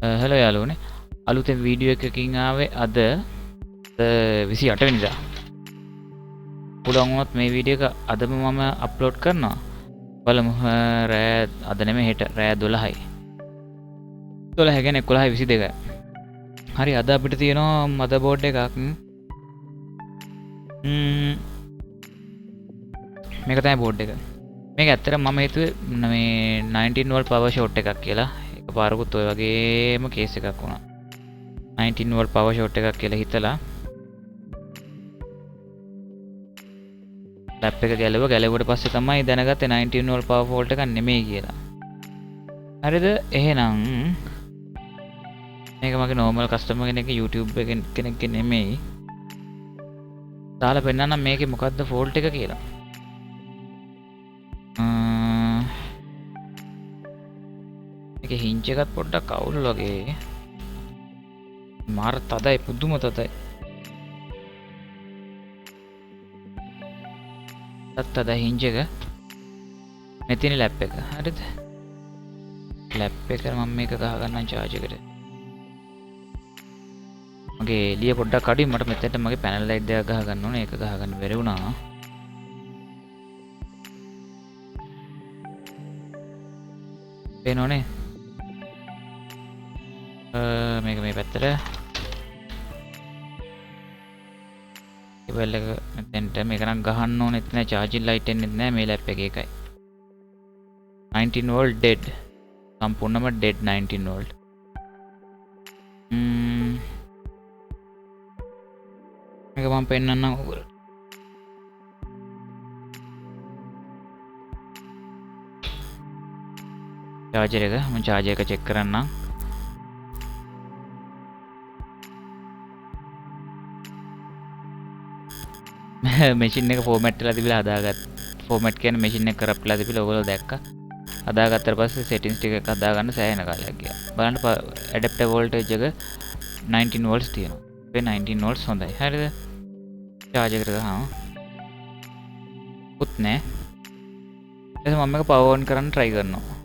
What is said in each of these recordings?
Hello යාලුවනේ අලුතෙන් video එකකින් ආවේ අද 28 වෙනිදා. පුළුවන් වුණොත් මේ වීඩියෝ එක අදම මම අප්ලෝඩ් කරනවා. බලමු රෑ අද නෙමෙයි හෙට රෑ 12යි. 12 කියන්නේ 11:22යි. හරි අද අපිට තියෙනවා මදර්බෝඩ් එකක්. මේක තමයි බෝඩ් එක. මේක ඇත්තටම මම හිතුවේ මේ 19 වෝල්ට් පවර් ෂෝට් එකක් කියලා. එකපාරකුත් ඔය වගේම කේස් එකක් වුණා. 19 වෝල්ට් පවර් ෂෝට් එකක් කියලා හිතලා ලැප් එක ගැලවුවට පස්සේ තමයි දැනගත්තේ 19 වෝල්ට් පවර් ෆෝල්ට් එකක් නෙමෙයි කියලා. හරිද? එහෙනම් මේක මගේ normal customer කෙනෙක්ගේ YouTube කෙනෙක්ගේ නෙමෙයි. දාලා පෙන්නන්නම් මේකේ මොකද්ද ෆෝල්ට් එක කියලා. මේකේ හින්ච් එකත් පොඩ්ඩක් අවුල් වගේ. මාර තදයි පුදුම තදයි. තද හින්ච් එක. මෙතන ලැප් එක. හරිද? ලැප් එක මම මේක ගහ ගන්නම් charge එකට. මගේ එළිය පොඩ්ඩක් අඩුයි මට මෙතනට මගේ පැනල් ලයිට් දෙකක් ගහ ගන්න ඕනේ. ඒක ගහ ගන්න බැරි වුණා. පේනෝනේ. මේක මේ පැත්තට කේබල් එක මෙතෙන්ට මේක නම් ගහන්න ඕනෙත් නෑ charging light එන්නෙත් නෑ මේ ලැප් එකේ එකයි 19 volt dead සම්පූර්ණයෙන්ම dead 19 volt මේක මම පෙන්නන්නම් ඔයගොල්ලෝ charger එක මම charger එක check කරන්නම් මැෂින් එක ෆෝමැට් වෙලා තිබිලා හදාගත්ත ෆෝමැට් කියන්නේ මැෂින් එක කරප්ටලා තිබිලා ඔයගොල්ලෝ දැක්කා හදාගත්තට පස්සේ සෙටින්ස් ටික එක හදාගන්න සෑහෙන කාලයක් ගියා බලන්න ඇඩැප්ටර් වෝල්ටේජ් එක 19 volts තියෙනවා මේ 19 volts හොඳයි හරිද charge එකට ගහම උත් නෑ එහෙනම් මම මේක power on කරන්න try කරනවා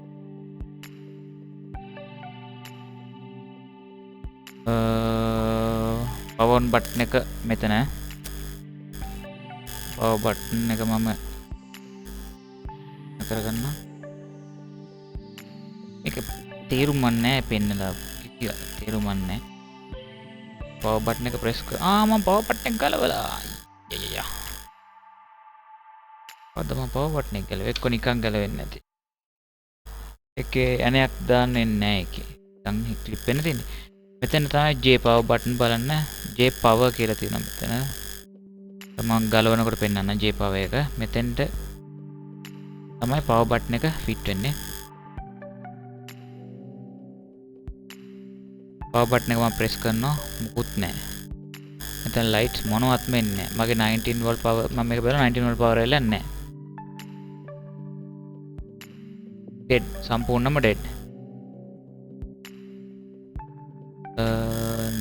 power on button එක මෙතන power button එක මම කරගන්න මේක තේරුම් නැහැ පෙන්නලා කිසිම තේරුම් නැහැ power button එක press කර මම power button එක ගලවලා අයියෝ අද මම power button එක ගලව එක්ක නිකන් ගලවෙන්නේ නැති එකේ අනයක් දාන්නේ නැහැ එකේ දැන් ක්ලිප් වෙන්න තියෙන්නේ මෙතන තමයි J power button බලන්න J power කියලා තියෙනවා මෙතන මම ගලවනකොට පෙන්නන්න J power එක මෙතෙන්ට තමයි power button එක fit වෙන්නේ power button එක මම press කරනවා මුකුත් නැහැ මෙතන lights මොනවත්ම එන්නේ නැහැ මගේ 19 volt power මම මේක බලනවා 19 volt power එල්ලන්නේ නැහැ dead සම්පූර්ණයෙන්ම dead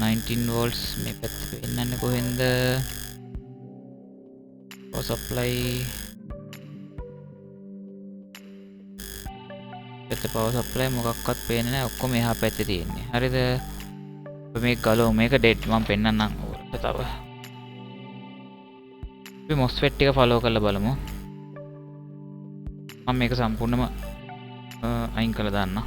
19 volts මේ පැත්තේ පෙන්නන්නේ කොහෙන්ද power supply පැත්තේ power supply මොකක්වත් පේන්නේ නැහැ ඔක්කොම එහා පැත්තේ තියෙන්නේ හරිද මේක ගලව මේක dead මම පෙන්නන්නම් ඔයාලට තව අපි MOSFET එක follow කරලා බලමු මම මේක සම්පූර්ණයෙන්ම අයින් කරලා දාන්න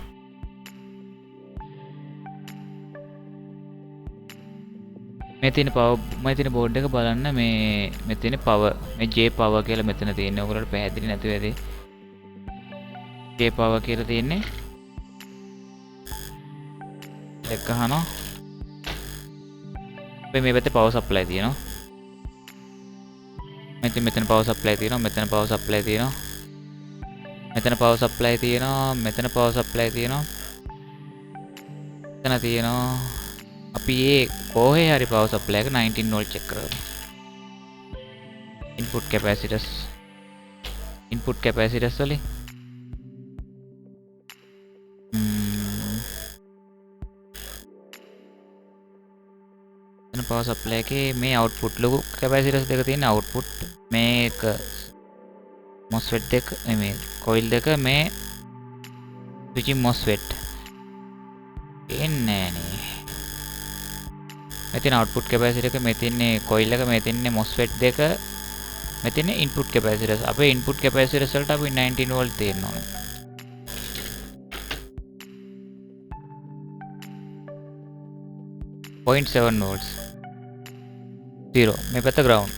මේ තියෙන බෝඩ් එක බලන්න මේ තියෙන power මේ J power කියලා මෙතන තියෙන්නේ ඔයගොල්ලන්ට පැහැදිලි නැති වෙයි J power කියලා තියෙන්නේ එක ගහනවා මේ පැත්තේ power supply තියෙනවා මෙතන power supply තියෙනවා මෙතන power supply තියෙනවා මෙතන power supply තියෙනවා මෙතන power supply තියෙනවා මෙතන තියෙනවා අපි ඒ කොහේ හරි power supply එක 19 volt check කරමු input capacitors වලින් power supply එකේ මේ output ලොකු capacitors දෙක තියෙන output මේක MOSFET දෙක මේ coil දෙක මේ switching MOSFET එන්නේ නේ. මෙතන output capacitor එක මෙතන coil එක මෙතන MOSFET දෙක මෙතන input capacitors. අපේ input capacitors වලට අපි 19 volt තියෙන්න ඕනේ. 0.7 volts 0 මේ පැත්ත ground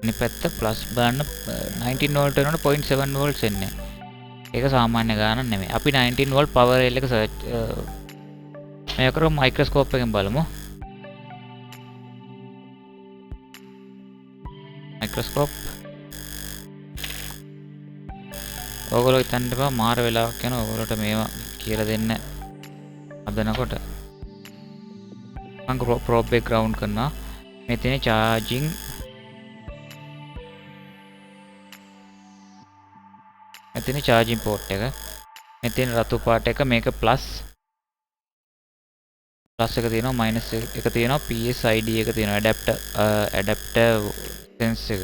මේ පැත්ත plus බලන්න 19 volt වෙනකොට 0.7 volts එන්නේ. ඒක සාමාන්‍ය ගානක් නෙමෙයි. අපි 19 volt power rail එක search මේ කරමු microscope එකෙන් බලමු. microscope ඕගොල්ලෝ හිතන්න එපා මාර වෙලාවක් යනවා ඕගොල්ලෝට මේවා කියලා දෙන්න හදනකොට. මම probe එක ground කරනවා. මෙතන charging මෙතන charging port එක. මෙතන රතු පාට එක මේක plus එක තියෙනවා minus එක තියෙනවා PSID එක තියෙනවා adapter sense එක.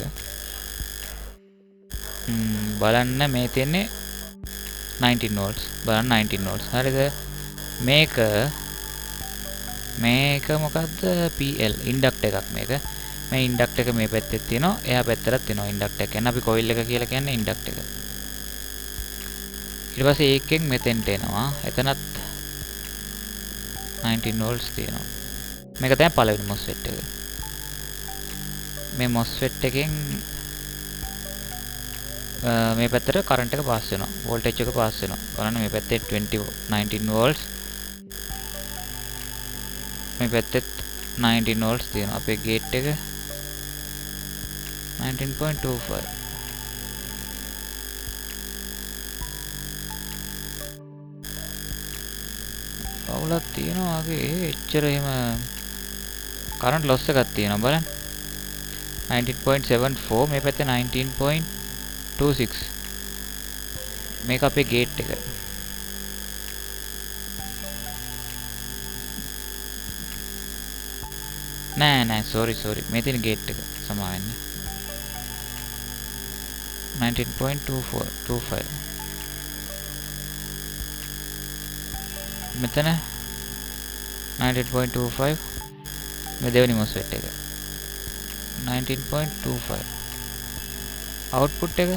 බලන්න මේ තියෙන්නේ 19 volts. බලන්න 19 volts. හරිද? මේක මොකද්ද? PL inductor එකක් මේක. මේ inductor එක මේ පැත්තේ තියෙනවා. එහා පැත්තටත් තියෙනවා inductor එක. කියන්නේ අපි coil එක කියලා කියන්නේ inductor එක. ඊට පස්සේ ඒකෙන් මෙතෙන්ට එනවා. එතනත් 19 volts තියෙනවා. මේක තමයි පළවෙනි MOSFET එක. මේ MOSFET එකෙන් මේ පැත්තට කරන්ට් එක පාස් වෙනවා. වෝල්ටේජ් එක පාස් වෙනවා. බලන්න මේ පැත්තේ 19 volts. මේ පැත්තේ 19 volts තියෙනවා. අපේ ගේට් එක 19.25. අවුලක් තියෙනවා වගේ එච්චර එහෙම කරන්ට් ලොස් එකක් තියෙනවා බලන්න. 19.74 මේ පැත්තේ 19.26 මේක අපේ ගේට් එක. නෑ sorry මේ තියෙන ගේට් එක සමා වෙන්න 19.25 මෙතන 19.25 මේ දෙවෙනි MOSFET එක 19.25 output එක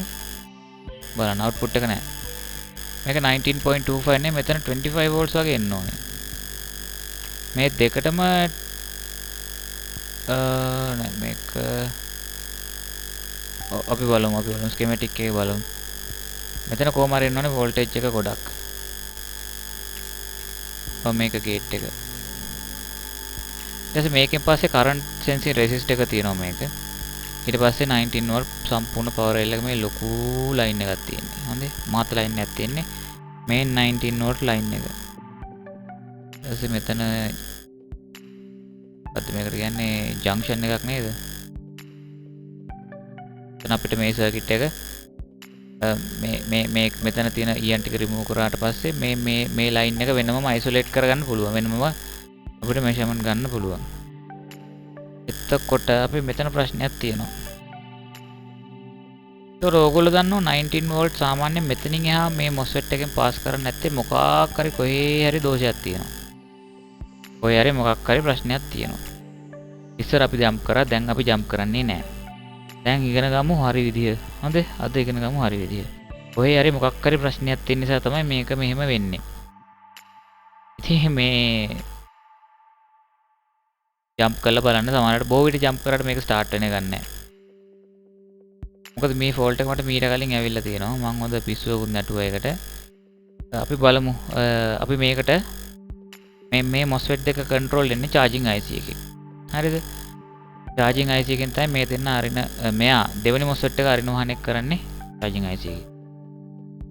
බලන්න output එක නෑ මේක 19.25 නේ මෙතන 25 volts වගේ එන්න ඕනේ මේ දෙකටම නෑ මේක අපි බලමු schematic එකේ බලමු මෙතන කොහම හරි එන්න ඕනේ voltage එක ගොඩක් මේක ගේට් එක ඊට පස්සේ මේකෙන් පස්සේ current sensing resistor එක තියෙනවා මේක ඊට පස්සේ 19 volt සම්පූර්ණ power rail එක මේ ලොකු line එකක් තියෙන්නේ හොඳේ මාත line එකක් තියෙන්නේ මේ 19 volt line එක ඊට පස්සේ මෙතන අද මේකට කියන්නේ junction එකක් නේද එතන අපිට මේ circuit එක මේ මෙතන තියෙන EN ටික remove කරාට පස්සේ මේ line එක වෙනමම isolate කරගන්න පුළුවන් වෙනමම අපිට measurement ගන්න පුළුවන් එතකොට අපි මෙතන ප්‍රශ්නයක් තියෙනවා ඒතර ඕගොල්ලෝ දන්නවා 19 volt සාමාන්‍යයෙන් මෙතනින් එහා මේ MOSFET එකෙන් පාස් කරන්නේ නැත්තේ මොකක් හරි කොහේ හරි දෝෂයක් තියෙනවා කොහේ හරි මොකක් හරි ප්‍රශ්නයක් තියෙනවා ඉස්සර අපි ජම්ප් කරා දැන් අපි ජම්ප් කරන්නේ නැහැ දැන් ඉගෙන ගමු හරි විදිය හොඳේ අද ඉගෙන ගමු හරි විදිය කොහේ හරි මොකක් හරි ප්‍රශ්නයක් තියෙන නිසා තමයි මේක මෙහෙම වෙන්නේ ඉතින් මේ ජම්ප් කරලා බලන්න සමහරවිට බොහෝ විට ජම්ප් කරාට මේක ස්ටාර්ට් වෙන්නේ නැහැ මොකද මේ ෆෝල්ට් එක මට මීට කලින් ඇවිල්ලා තියෙනවා මම හොඳ පිස්සුවකුත් නැටුවා ඒකට අපි බලමු අපි මේකට මේ MOSFET දෙක කන්ට්‍රෝල් වෙන්නේ charging IC එකකින් හරිද charging IC එකෙන් තමයි මේ දෙන්න අරින මෙයා දෙවෙනි MOSFET එක අරින වහනෙක් කරන්නේ charging IC එකේ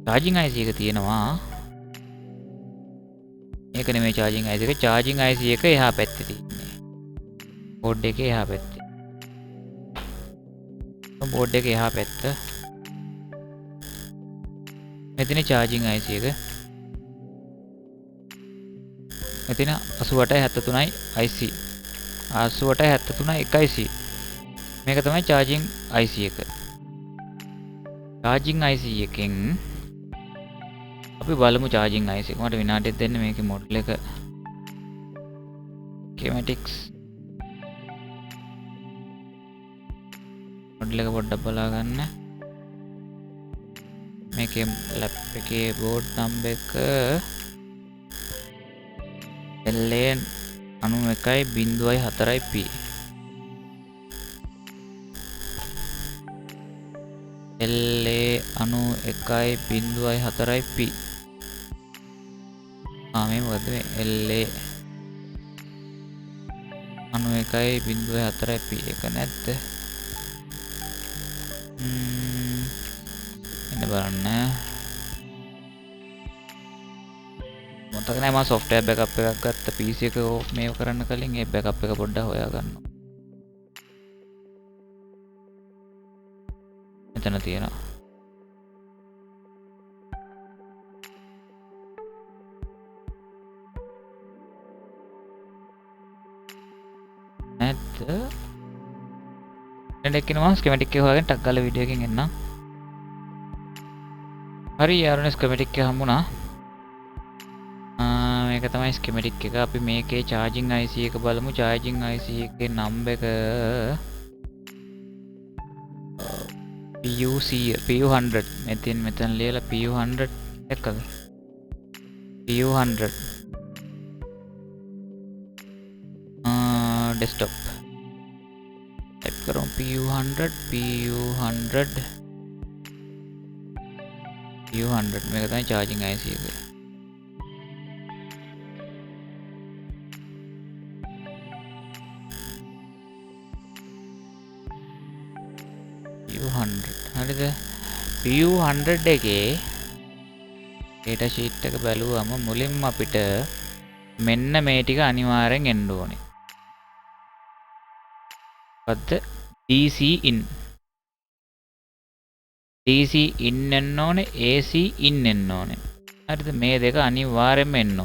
charging IC එක තියෙනවා මේක නෙමෙයි charging IC එක charging IC එක එහා පැත්තේ තියෙන්නේ board එකේ එහා පැත්තේ board එකේ එහා පැත්ත මෙතන charging IC එක මෙතන 8873යි IC 8873 1IC මේක තමයි charging IC එක charging IC එකෙන් අපි බලමු charging IC එක මට විනාඩියක් දෙන්න මේකේ මොඩල් එක schematics model එක පොඩ්ඩක් බලා ගන්න. මේකේ lap එකේ board number එක LA91.4P. LA91.4P. මේ මොකද මේ LA91.4P එක නැද්ද? එන්න බලන්න. මතක නැහැ මම software backup එකක් ගත්ත PC එක මේව කරන්න කලින් ඒ backup එක පොඩ්ඩක් හොයා ගන්නවා. මෙතන තියෙනවා. නැත්ද? දැන් එක්කිනවා schematic එක හොයාගෙන ටක් ගාලා වීඩියෝ එකකින් එන්නම්. හරි යාළුවනේ schematic එක හම්බුණා. මේක තමයි schematic එක. අපි මේකේ charging IC එක බලමු. charging IC එකේ number එක PU100 මෙතන ලියලා PU100 එකද? PU100 desktop type කරමු PU100 මේක තමයි charging IC එක. හරිද? PU100 එකේ data sheet එක බැලුවම මුලින්ම අපිට මෙන්න මේ ටික අනිවාර්යෙන් එන්න ඕනේ. මොකද්ද? DC in එන්න ඕනේ, AC in එන්න ඕනේ. හරිද? මේ දෙක අනිවාර්යෙන්ම එන්න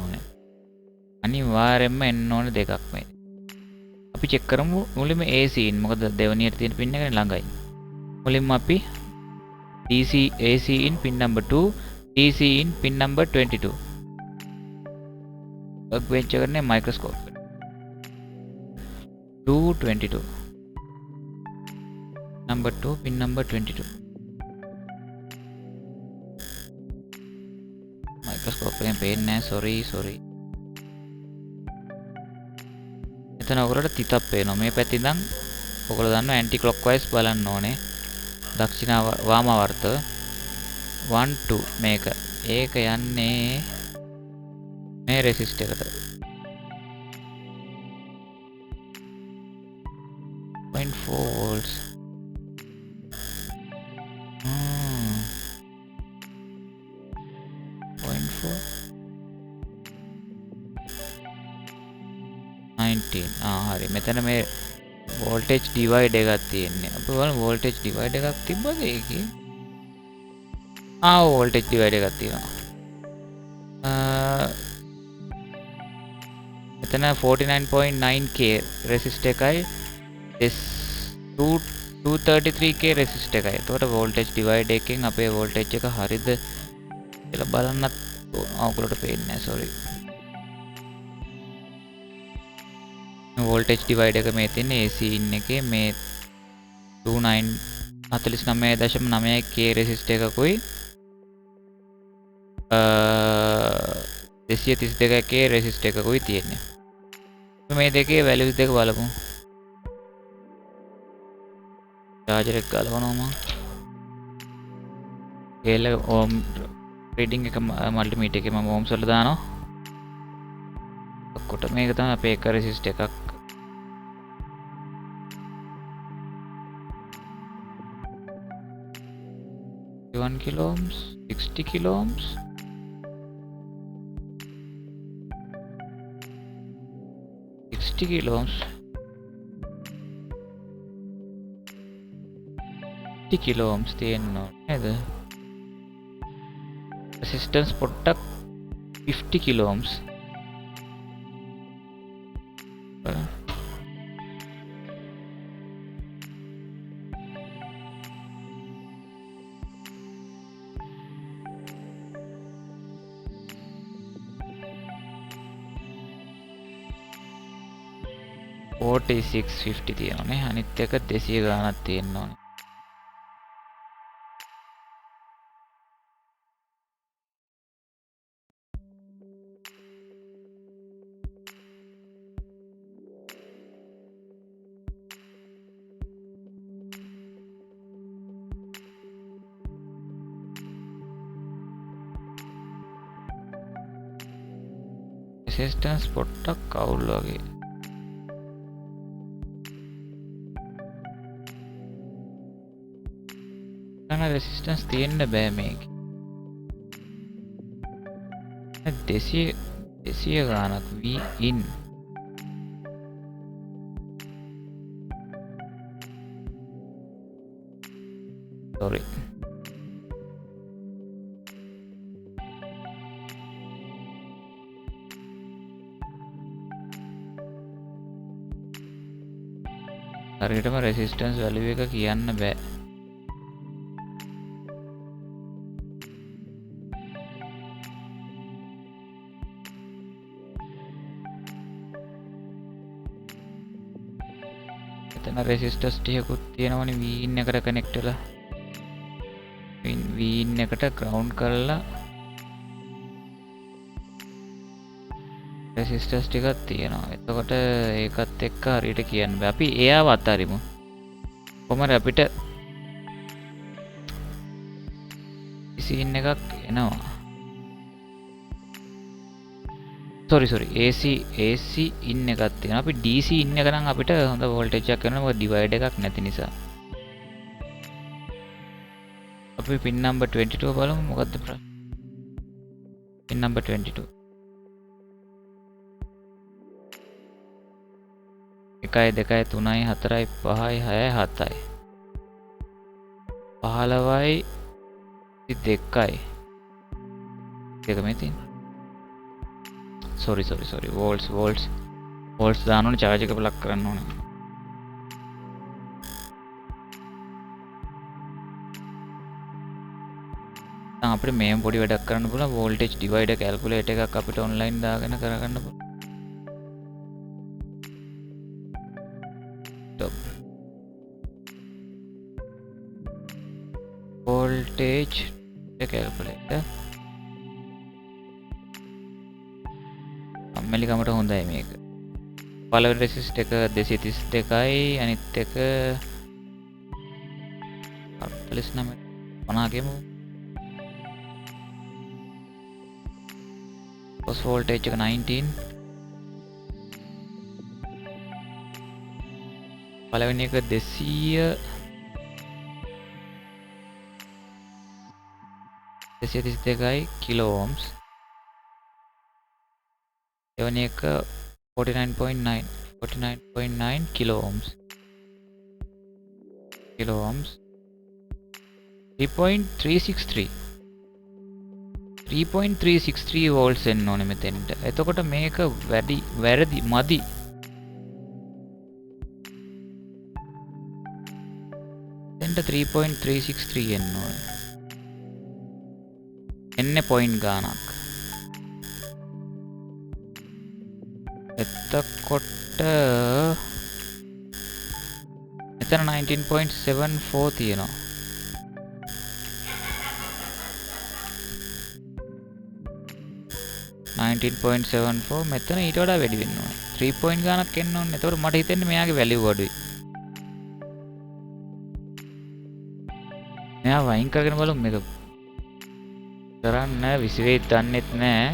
ඕනේ. දෙකක් මේ. අපි චෙක් කරමු මුලින්ම AC in. මොකද දෙවනියට තියෙන පින් එකනේ ළඟයි. මුලින්ම අපි AC in pin number 2, DC in pin number 22. workbench කරන්නේ microscope 222 number 2 pin number 22. microscope එකෙන් පේන්නේ නැහැ. sorry. එතන ඔයගොල්ලෝට තිතක් පේනවා. මේ පැත්තේ ඉඳන් ඔයගොල්ලෝ දන්නවා anti clockwise බලන්න ඕනේ. දක්ෂිණ වාමාවර්ත 1 2 මේක ඒක යන්නේ මේ resistor එකට 0.4 volts. 0.4 19 හරි. මෙතන මේ voltage divide එකක් තියෙන්නේ. අපි බලමු voltage divide එකක් තිබ්බද ඒකේ? voltage divide එකක් තියෙනවා. මෙතන 49.9k resistor එකයි 233k resistor එකයි. එතකොට voltage divide එකෙන් අපේ voltage එක හරියද කියලා බලන්නත් ඔයගොල්ලෝට පේන්නේ නැහැ. sorry. voltage divide එක මේ තියෙන්නේ AC in එකේ මේ 249.9k resistor එකකුයි 232k resistor එකකුයි තියෙන්නේ. මේ දෙකේ values දෙක බලමු. charger එක ගලවනවා මම. scale ohm reading එක multimeter එකේ මම ohms වල දානවා. කොට මේක තමයි අපේ එක resistor එකක්. 1 kilo ohms, 60 kilo ohms, 60 kilo ohms, 50 kilo ohms තියෙනවා නේද? resistance පොඩ්ඩක් 50 kilo ohms. 4650 තියෙනවානේ. අනිත් එක 200 ගානක් තියෙන්න ඕනේ. රෙසිස්ටන්ස් පොට්ටක් අවුල් වගේ. රෙසිස්ටන්ස් තියෙන්න බෑ මේක. 200 ගානක් V in. sorry. හරියටම රෙසිස්ටන්ස් වැලියු එක කියන්න බෑ. එතන රෙසිස්ටර්ස් ටිකකුත් තියෙනවනේ V in එකට කනෙක්ට් වෙලා. V in එකට ග්‍රවුන්ඩ් කරලා රෙසිස්ටර්ස් ටිකක් තියෙනවා. එතකොට ඒකත් එක්ක හරියට කියන්න බෑ. අපි එයාව අතාරිමු. කොහමද අපිට සීන් එකක් එනවා. sorry AC in එකක් තියෙනවා. අපි DC in එක නම් අපිට හොඳ වෝල්ටේජ් එකක් කරනවා. මොකද ඩිවයිඩ් එකක් නැති නිසා. අපි pin number 22 බලමු මොකද්ද ප්‍රශ්නේ. pin number 22 1 2 3 4 5 6 7යි 15යි 22යි දෙක මේ තියෙන. sorry වෝල්ට්ස් දාන්න ඕනේ. charge එක ප්ලග් කරන්න ඕනේ. දැන් අපිට මේ පොඩි වැඩක් කරන්න පුළුවන්. වෝල්ටේජ් ඩිවයිඩර් කැල්කියුලේටර් එකක් අපිට ඔන්ලයින් දාගෙන කරගන්න පුළුවන්. voltage calculator අම්මලිකමට හොඳයි මේක. පළවෙනි රෙසිස්ට් එක 232යි අනිත් එක 49 50 ගෙමු. source voltage එක 19. පළවෙනි එක 232යි කිලෝ ohms. දෙවෙනි එක 49.9 කිලෝ ohms. 3.363 volts එන්න ඕනේ මෙතෙන්ට. එතකොට මේක වැරදි මදි. එතෙන්ට 3.363 එන්න ඕනේ. එන්නේ පොයින්ට් ගානක්. එතකොට එතන 19.74 තියෙනවා. 19.74 මෙතන ඊට වඩා වැඩි වෙන්න ඕනේ. 3 පොයින්ට් ගානක් එන්න ඕනේ. එතකොට මට හිතෙන්නේ මෙයාගේ වැලියු අඩුයි. මෙයා වයින් කරගෙන බලමු මේක කරන්න 20 වෙයිද දන්නෙත් නෑ.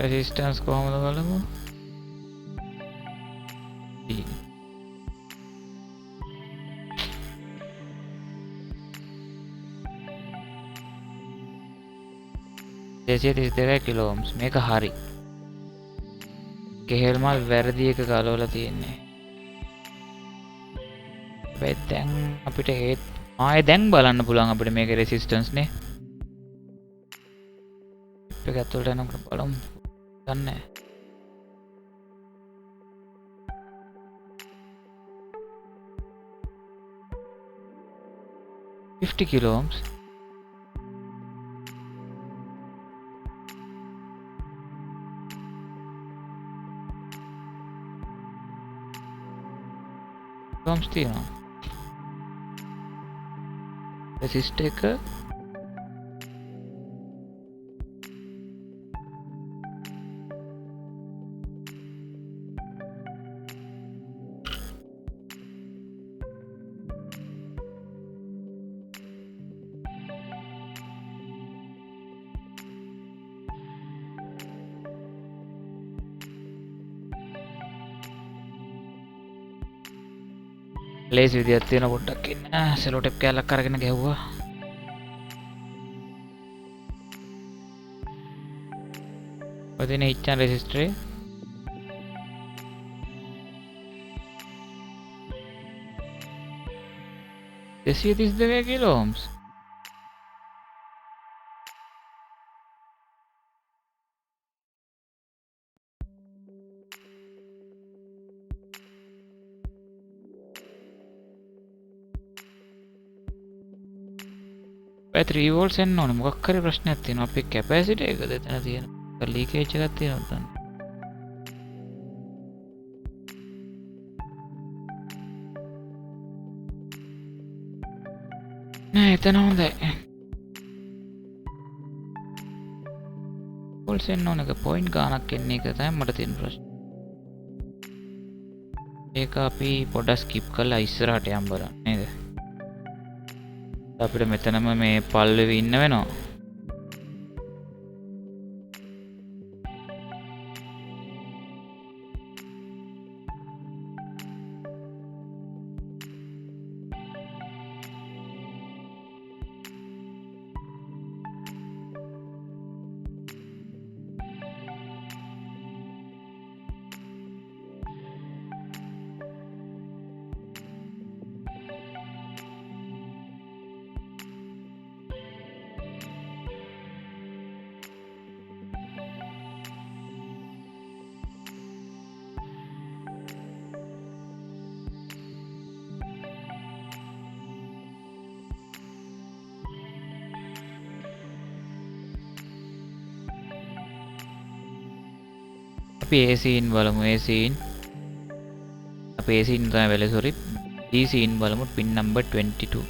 resistance කොහොමද බලමු. කිලෝ ohms මේක හරි. කෙහෙල්මල් වැරදි එක ගලවලා තියෙන්නේ. හැබැයි දැන් අපිට ආයෙ දැන් බලන්න පුළුවන් අපිට මේකේ රෙසිස්ටන්ස් නේ. චිප් එක ඇතුළට යනකොට බලමු. ගන්නෑ. kilo ohms. ohms තියෙනවා. resistor එක ලේසි විදියක් තියෙන පොඩ්ඩක් ඉන්න. සෙලෝ ටේප් කෑල්ලක් අරගෙන ගැහුවා. ඔය තියෙන හිච්චන් රෙසිස්ටරේ දෙසිය 32 කිලෝ ohms. පැය 3 volts එන්න ඕනේ. මොකක් හරි ප්‍රශ්නයක් තියෙනවා. අපේ කැපැසිටි එකද එතන තියෙන. ලීකේජ් එකක් තියෙනවා දැන්. නෑ එතන හොඳයි. volts එන්න ඕනේ. පොයින්ට් ගානක් එන්නේ එක තමයි මට තියෙන ප්‍රශ්නේ. ඒක අපි පොඩ්ඩක් ස්කිප් කරලා ඉස්සරහට යන්න බලන්න නේද? අපිට මෙතනම මේ පල්ලෙවි ඉන්න වෙනවා. අපි AC in බලමු. AC in අපි AC in තමයි වෙලේ sorry DC in බලමු. pin number 22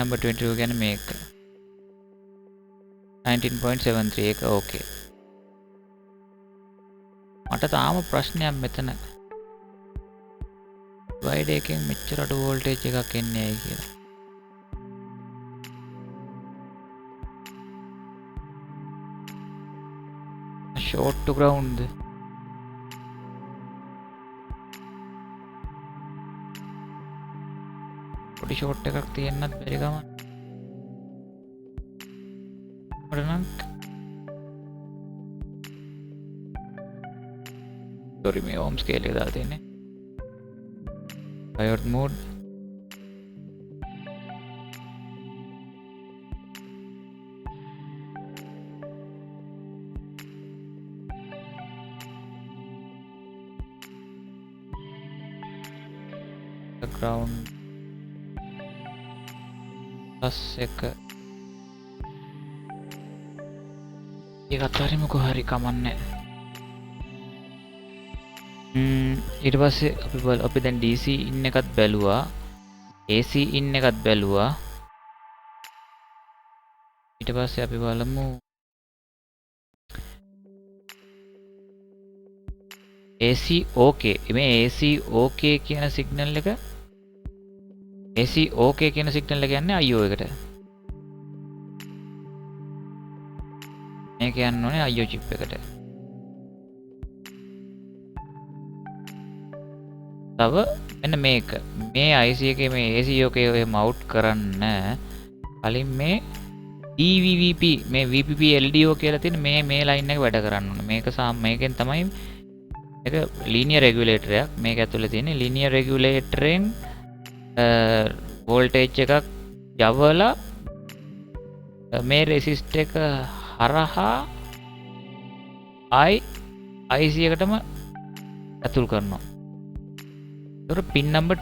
number 22 කියන්නේ මේක 19.73 එක ඕකේ. මට තාම ප්‍රශ්නයක් මෙතන වයිඩ් එකෙන් මෙච්චර අඩු වෝල්ටේජ් එකක් එන්නේ ඇයි කියලා. short to ground පොඩි ෂෝට් එකක් තියෙන්නත් බැරි ගමන් මට නම් sorry මේ ohm scale එක දාලා තියෙන්නේ diode mode ground plus එක ඒකත් හරිමකෝ හරි කමන්නේ. ඊට පස්සේ අපි දැන් DC in එකත් බැලුවා AC in එකත් බැලුවා. ඊට පස්සේ අපි බලමු AC OK. මේ AC OK කියන සිග්නල් එක AC OK කියන සිග්නල් එක යන්නේ IO එකට. මේක යන්න ඕනේ IO chip එකට. තව මෙන්න මේක. මේ IC එකේ මේ AC OK එහෙම අවුට් කරන්න කලින් මේ EVVP මේ VPP LDO කියලා තියෙන මේ ලයින් එක වැඩ කරන්න ඕනේ. මේකෙන් තමයි එක linear regulator එකක් මේක ඇතුලේ තියෙන linear regulator එකෙන් වෝල්ටේජ් එකක් යවලා මේ රෙසිස්ට් එක හරහා IC එකටම ඇතුල් කරනවා. ඒතර පින් නම්බර්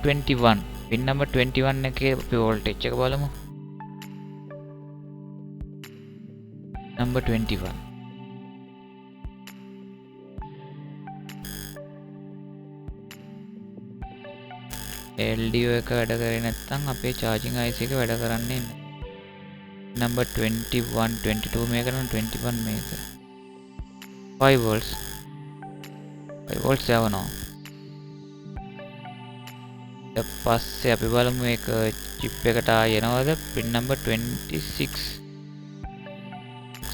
21 එකේ අපි වෝල්ටේජ් එක බලමු. නම්බර් 21 LDO එක වැඩ කරේ නැත්නම් අපේ charging IC එක වැඩ කරන්නේ නැහැ. Number 21 22 මේක නම් 21 මේක 5 volts යවනවා. ඊට පස්සේ අපි බලමු මේක chip එකට ආයෙනවද pin number 26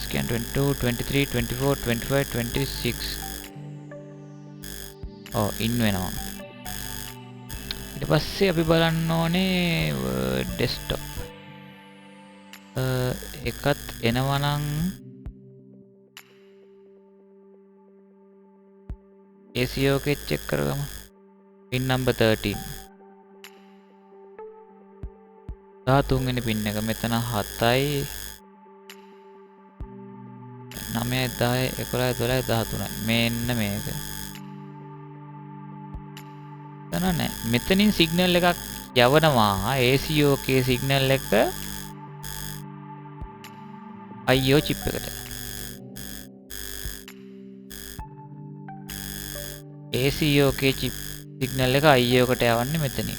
scan 22 23 24 25 26 in වෙනවා. ඊට පස්සේ අපි බලන්න ඕනේ desktop එකත් එනවා නම් ACO එක චෙක් කරගමු. pin number 13 13 වෙනි pin එක මෙතන 7යි 9යි 10යි 11යි 12යි 13යි මෙන්න මේක. එතන මෙතනින් සිග්නල් එකක් යවනවා ACO එකේ සිග්නල් එක IO chip එකට. ACO එකේ chip signal එක IO එකට යවන්නේ මෙතනින්.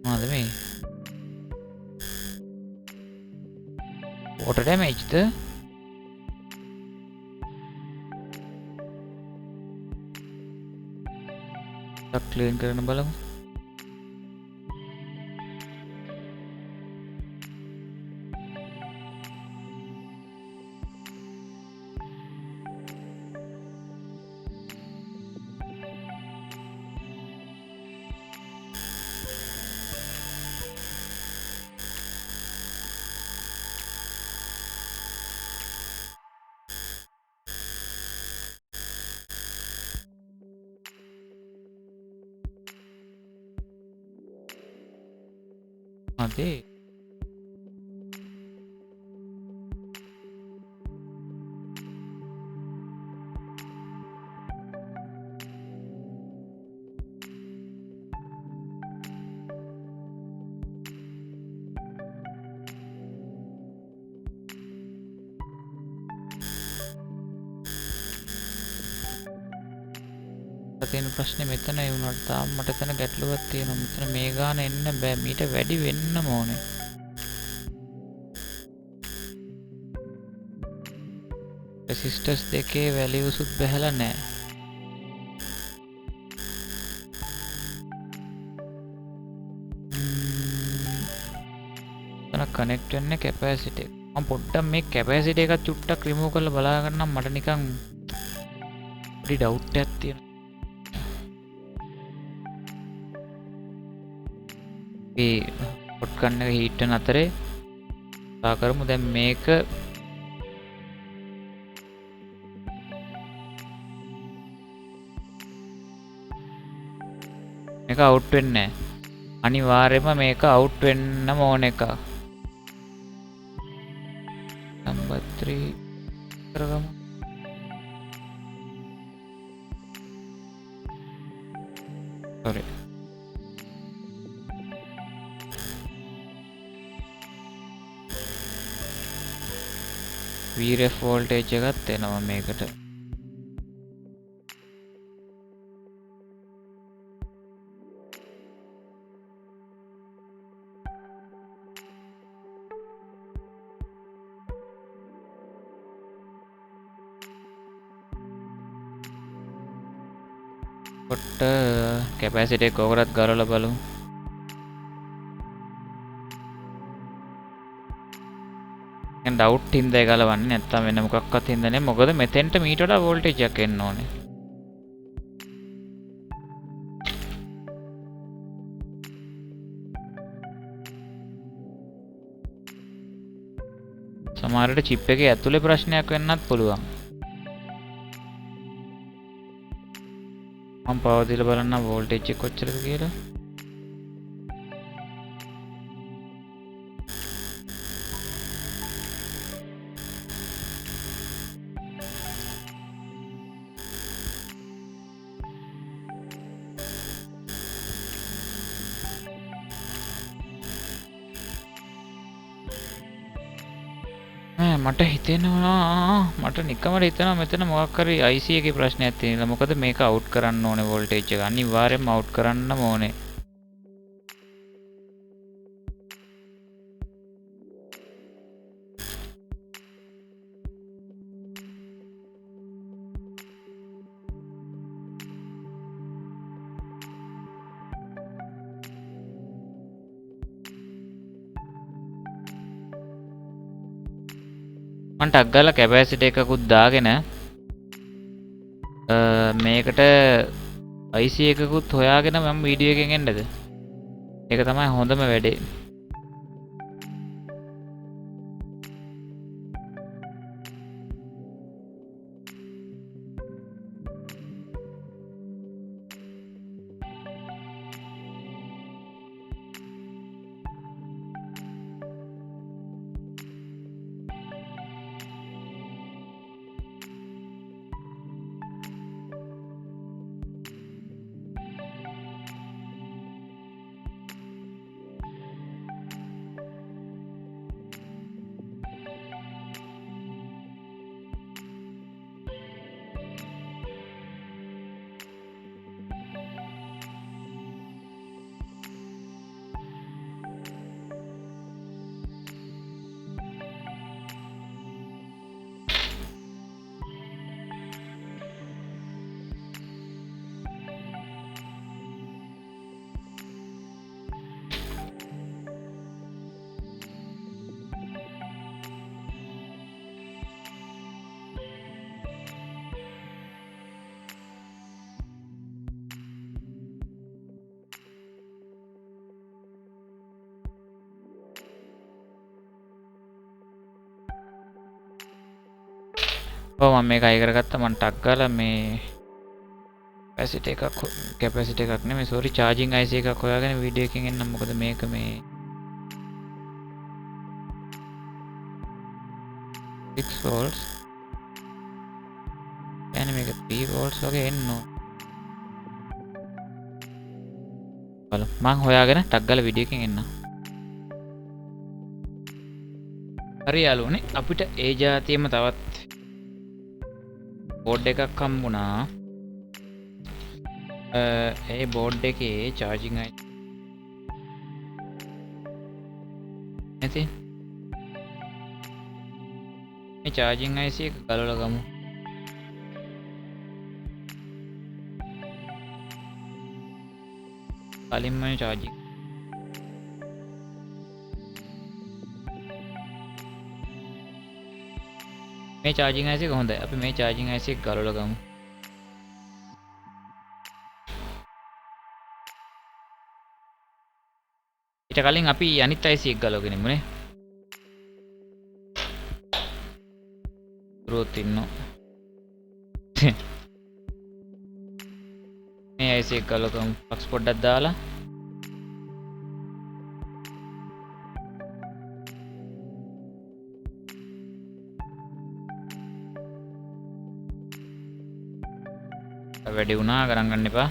මොනවද මේ? water damage ද? ක්ලීන් කරන්න බලමු. අදේ තියෙන ප්‍රශ්නේ මෙතන ඒ වුණාට තාම මට එතන ගැටලුවක් තියෙනවා. මෙතන මේ ගාන එන්න බෑ. මීට වැඩි වෙන්නම ඕනේ. රෙසිස්ටර්ස් දෙකේ වැලියුස් උත් බහැලා නැහැ. එතන කනෙක්ට් වෙන්නේ කැපැසිටි එක. මම පොඩ්ඩක් මේ කැපැසිටි එක චුට්ටක් රිමූව් කරලා බලා ගන්නම්. මට නිකන් පොඩි ඩවුට් එකක් තියෙනවා. පොට් ගන්න එක හීට් වෙන අතරේ කතා කරමු. දැන් මේක අවුට් වෙන්නේ නැහැ. අනිවාර්යයෙන්ම මේක අවුට් වෙන්නම ඕන එක. නම්බර් 3 කරගමු. sorry VRF voltage එකත් එනවා මේකට. කොට කැපැසිටි එක ඕකටත් ගලවලා බලමු. ඩවුට් හින්දා ගලවන්නේ නැත්තම් වෙන මොකක්වත් හින්දා නෙමෙයි. මොකද මෙතෙන්ට මීට වඩා වෝල්ටේජ් එකක් එන්න ඕනේ. සමහරවිට chip එකේ ඇතුලේ ප්‍රශ්නයක් වෙන්නත් පුළුවන්. මම පවර් දීලා බලන්න වෝල්ටේජ් එක කොච්චරද කියලා. මට හිතෙනවා මට නිකමට හිතෙනවා මෙතන මොකක් හරි IC එකේ ප්‍රශ්නයක් තියෙනවා. මොකද මේක අවුට් කරන්න ඕනේ වෝල්ටේජ් එක. අනිවාර්යයෙන්ම අවුට් කරන්නම ඕනේ. මම ටක් ගාලා කැපැසිටි එකකුත් දාගෙන මේකට IC එකකුත් හොයාගෙන මම වීඩියෝ එකෙන් එන්නද? ඒක තමයි හොඳම වැඩේ. ඔව් මම මේක අය කරගත්තා. මම ටක් ගාලා මේ කැපැසිටි එකක් නෙමෙයි සෝරි charging IC එකක් හොයාගෙන වීඩියෝ එකකින් එන්නම්. මොකද මේක මේ 6 volts يعني මේක 3 volts වගේ එන්න ඕන. බලමු මම හොයාගෙන ටක් ගාලා වීඩියෝ එකකින් එන්නම්. හරි යාළුවනේ අපිට ඒ જાතියෙම තවත් බෝඩ් එකක් හම්බුණා. ඒ බෝඩ් එකේ charging IC නැති මේ charging IC එක ගලවලා ගමු. කලින්ම charging මේ charging IC එක හොඳයි. අපි මේ charging IC එක ගලවලා ගමු. ඊට කලින් අපි අනිත් IC එක ගලවගෙන ඉමුනේ. රෝත් ඉන්නෝ. මේ IC එක ගලවගමු. ෆ්ලක්ස් පොඩ්ඩක් දාලා වැඩි වුණා ගණන් ගන්න එපා.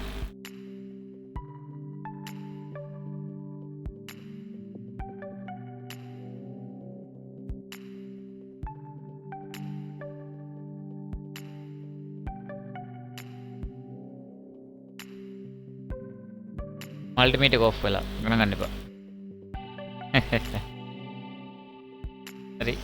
මල්ටිමීටර් එක ඔෆ් වෙලා ගණන් ගන්න එපා. හරි.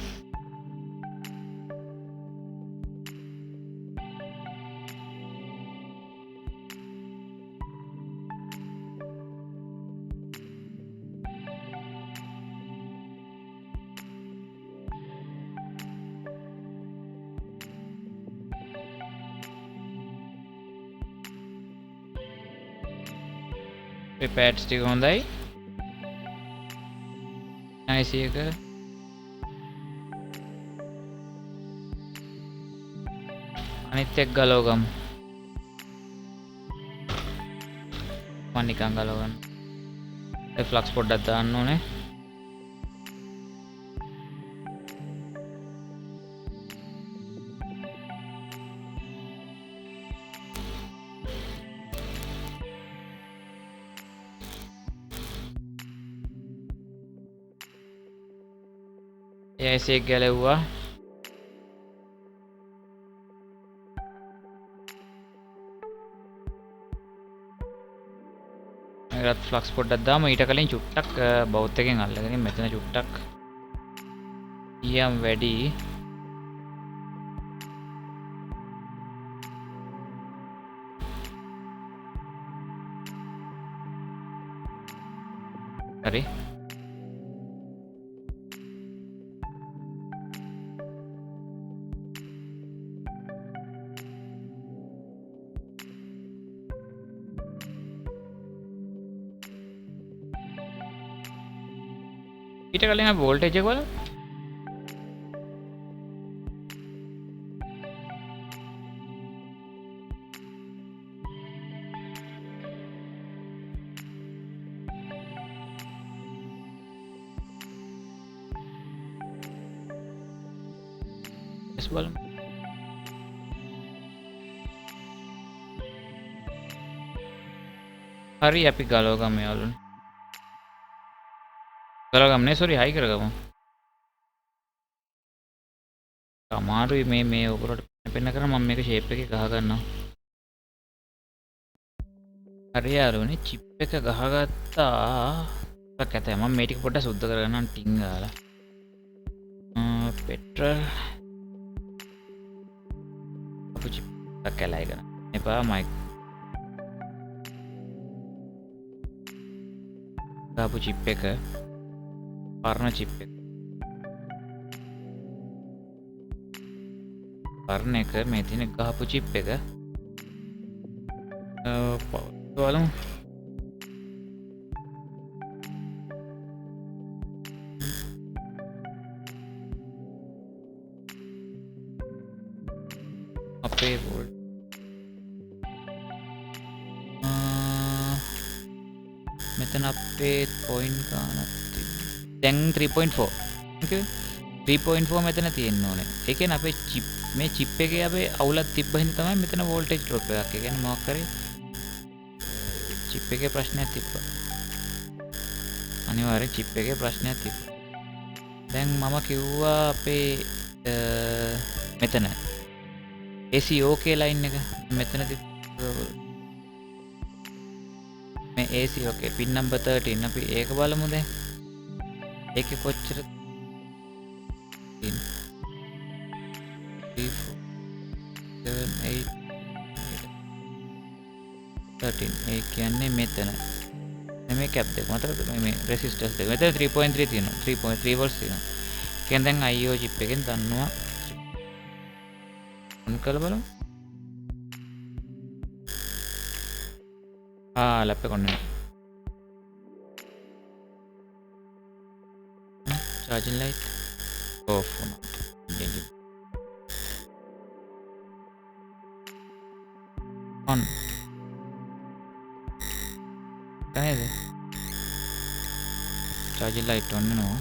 pads ටික හොඳයි. IC එක අනිත් එක්ක ගලව ගමු. මම නිකන් ගලව ගන්න. ඒ ෆ්ලක්ස් පොඩ්ඩක් දාන්න ඕනේ. IC එක ගැලවුවා. ඒකත් ෆ්ලක්ස් පොඩ්ඩක් දාමු. ඊට කලින් චුට්ටක් බවුත් එකෙන් අල්ලගෙන මෙතන චුට්ටක් ඊයම් වැඩි. හරි. ඊට කලින් වෝල්ටේජ් එක බලන්න. බලමු. හරි අපි ගලවගමු යාළුවනේ. ගලවගමු නේ සෝරි හයි කරගමු. අමාරුයි මේ උගරට පෙන්න කරා මම මේක ෂේප් එකේ ගහ ගන්නවා. හරි යාළුවනේ චිප් එක ගහගත්තා. කැතයි මම මේ ටික පොඩ්ඩක් සුද්ධ කරගන්නම් ටින් ගාලා. පෙට්‍රල් chip කැලයි ගන්න එපා මයික් දාපු චිප් එක පරණ චිප් එක පරණ එක මේ තියෙන ගහපු චිප් එක බලමු අපේ වෝල්ට් මෙතන අපේ පොයින්ට් ගන්නත් දැන් 3.4 okay 3.4 මෙතන තියෙන්න ඕනේ. ඒ කියන්නේ අපේ චිප් මේ චිප් එකේ අපේ අවුලක් තිබ්බ හින්දා තමයි මෙතන වෝල්ටේජ් ඩ්‍රොප් එකක්. ඒ කියන්නේ මොකක් කරේ චිප් එකේ ප්‍රශ්නයක් තිබ්බා. අනිවාර්යෙන් චිප් එකේ ප්‍රශ්නයක් තිබ්බා. දැන් මම කිව්වා අපේ මෙතන ACOK ලයින් එක මෙතන මේ ACOK පින් නම්බර් 13 අපි ඒක බලමු දැන්. ඒකේ කොච්චර 3 4 7 8 13 ඒ කියන්නේ මෙතන මේ කැප් දෙක මතකද මේ රෙසිස්ටන්ස් දෙක මෙතන 3.3 තියෙනවා 3.3 වෝල්ට්ස් තියෙනවා. කියන්නේ දැන් IO chip එකෙන් දන්නවා on කරලා බලමු. ලැප් එක ඔන්න charging light off on නේද charging light on වෙනවා.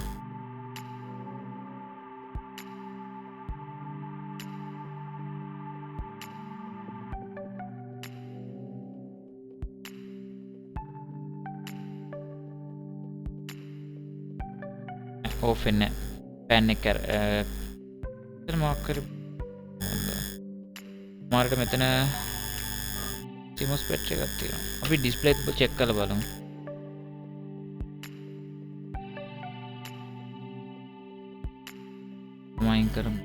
off වෙන්නේ pan එක එතන මාක් කර මාර්ග මෙතන CMOS battery එකක් තියෙනවා. අපි display එක check කරලා බලමු. මයින් කරමු.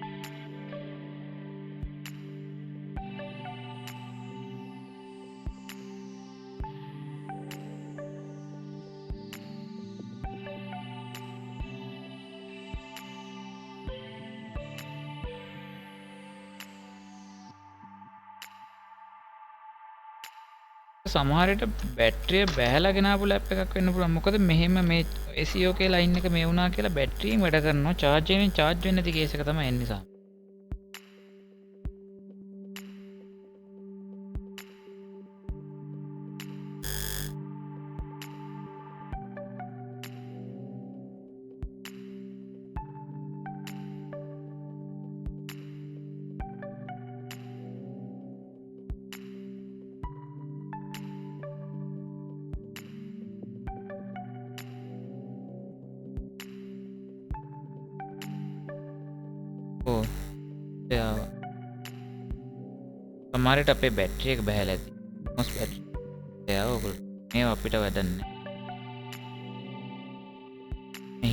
සමහරට බැටරිය බැහැලා ගෙනාපු ලැප් එකක් වෙන්න පුළුවන්. මොකද මෙහෙම මේ ACOK ලයින් එක මේ වුණා කියලා බැටරියෙන් වැඩ කරනවා. charge එකෙන් charge වෙන්නේ නැති කේස් එක තමයි එන්නේ නිසා. සමහරට අපේ බැටරි එක බහැලා ඇති. මොස් බැටරි. එයා ඔයගොල්ලෝ මේ අපිට වැඩන්නේ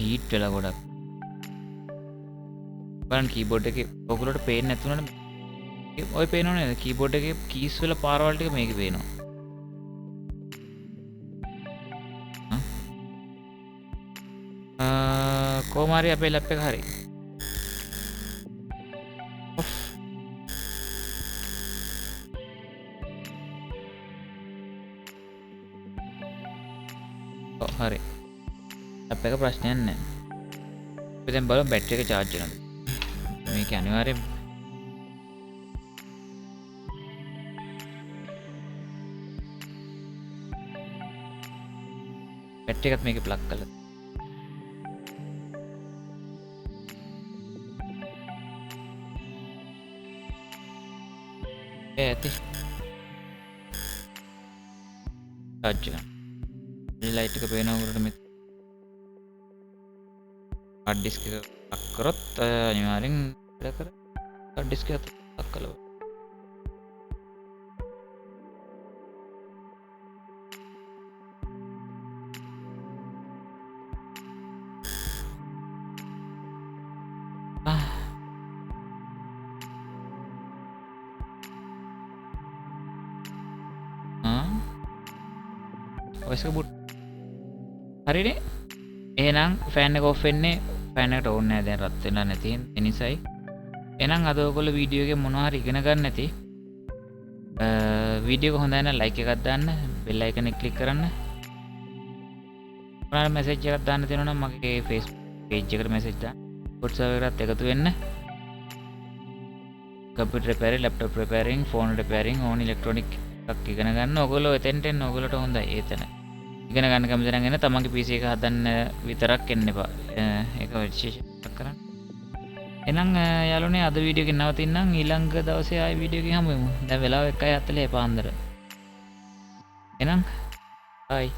හීට් වෙලා ගොඩක් බලන්න කීබෝඩ් එකේ ඔයගොල්ලෝට පේන්නේ නැතුණාට ඔය පේනව නේද කීබෝඩ් එකේ කීස් වල පාරවල් ටික මේකේ පේනවා කොහොම හරි අපේ ලැප් එක හරි හරි ලැප් එක ප්‍රශ්නයක් නැහැ අපි දැන් බලමු බැටරි එක charge වෙනවද මේක අනිවාර්යෙන් බැටරි එකත් මේකේ ප්ලග් කරලා ඇති charge එක ලයිට් එක පේනවා උඩට මේ hard disk එක ප්ලග් කරොත් අනිවාර්යෙන් වැඩ කර hard disk එක ප්ලග් කළා ඔයස් එක බුට් හරිනේ එහෙනම් ෆෑන් එක ඔෆ් වෙන්නේ ෆෑන් එකට ඕනේ නැහැ දැන් රත් වෙලා නැති ඒ නිසායි එහෙනම් අද ඔයගොල්ලෝ වීඩියෝ එකේ මොනවා හරි ඉගෙන ගන්න නැති වීඩියෝ එක හොඳයි නම් ලයික් එකක් දාන්න බෙල් අයිකන් එක ක්ලික් කරන්න මොනවා මැසේජ් එකක් දාන්න තියෙනවා නම් මගේ Facebook page එකට මැසේජ් දාන්න WhatsApp එකකට එකතු වෙන්න computer repairing laptop repairing phone repairing ඕන electronic එකක් ඉගෙන ගන්න ඔයගොල්ලෝ එතෙන්ට එන්න ඔයගොල්ලෝට හොඳයි එතන ඉගෙන ගන්න කැමති නම් එන්න තමන්ගේ PC එක හදන්න විතරක් එන්න එපා ඒක විශේෂයක් කරන්න එහෙනම් යාළුවනේ අද වීඩියෝ එක නවතින්නම් ඊළඟ දවසේ ආයෙ වීඩියෝ එකකින් හමු වෙමු දැන් වෙලාව 1:40 පාන්දර එහෙනම් bye